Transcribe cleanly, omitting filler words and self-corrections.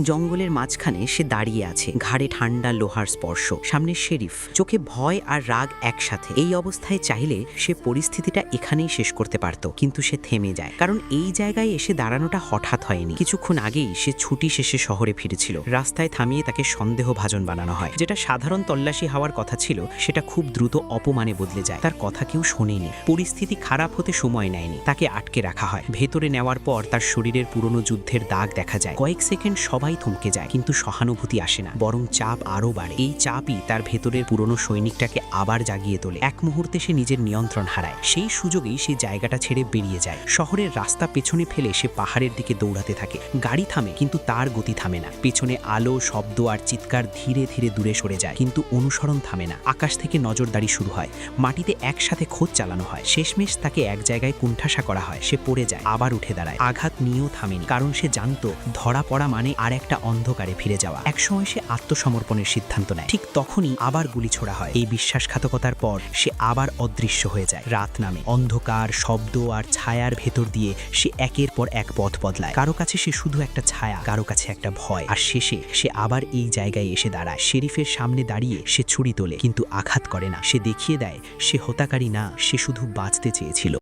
জঙ্গলের মাঝখানে সে দাঁড়িয়ে আছে, ঘাড়ে ঠান্ডা লোহার স্পর্শ, সামনে শেরিফ, চোখে ভয় আর রাগ একসাথে। এই অবস্থায় চাইলে সে পরিস্থিতিটা এখানেই শেষ করতে পারত, কিন্তু সে থেমে যায়, কারণ এই জায়গায় এসে দাঁড়ানোটা হঠাৎ হয়নি। কিছুক্ষণ আগেই সে ছুটি শেষে শহরে ফিরেছিল। রাস্তায় থামিয়ে তাকে সন্দেহভাজন বানানো হয়। যেটা সাধারণ তল্লাশি হওয়ার কথা ছিল সেটা খুব দ্রুত অপমানে বদলে যায়। তার কথা কেউ শোনেনি, পরিস্থিতি খারাপ হতে সময় নেয়নি, তাকে আটকে রাখা হয়। ভেতরে নেওয়ার পর তার শরীরের পুরনো যুদ্ধের দাগ দেখা যায়। কয়েক সেকেন্ড সবাই থমকে যায়, কিন্তু সহানুভূতি আসে না, বরং চাপ আরো বাড়ে। এই চাপই তার ভেতরের পুরনো সৈনিকটাকে আবার জাগিয়ে তোলে। এক মুহূর্তে সে নিজের নিয়ন্ত্রণ হারায়। সেই সুযোগেই সে জায়গাটা ছেড়ে বেরিয়ে যায়। শহরের রাস্তা পেছনে ফেলে সে পাহাড়ের দিকে দৌড়াতে থাকে। গাড়ি থামে, কিন্তু তার গতি থামে না। পেছনে আলো, শব্দ আর চিৎকার ধীরে ধীরে দূরে সরে যায়, কিন্তু অনুসরণ থামে না। আকাশ থেকে নজরদারি শুরু হয়, মাটিতে একসাথে খোঁজ চালানো হয়। শেষমেশ তাকে এক জায়গায় কুণ্ঠাসা করা হয়। সে পড়ে যায়, আবার উঠে দাঁড়ায়। আঘাত নিয়েও থামেনি, কারণ সে জানতো ধরা পড়া মানে আর একটা অন্ধকারে ফিরে যাওয়া। একসময় সে আত্মসমর্পণের সিদ্ধান্ত নেয়। ঠিক তখনই আবার গুলি ছোড়া হয়। এই বিশ্বাসঘাতকতার পর সে আবার অদৃশ্য হয়ে যায়। রাত নামে, অন্ধকার, শব্দ আর ছায়ার ভেতর দিয়ে সে একের পর এক পথ বদলায়। কারো কাছে সে শুধু একটা ছায়া, কারো কাছে একটা ভয়। আর শেষে সে আবার এই জায়গায় এসে দাঁড়ায়। শেরিফের সামনে দাঁড়িয়ে সে ছুরি তোলে, কিন্তু আঘাত করে না। সে দেখিয়ে দেয় সে হত্যাকারী না, সে শুধু বাঁচতে চেয়েছিল।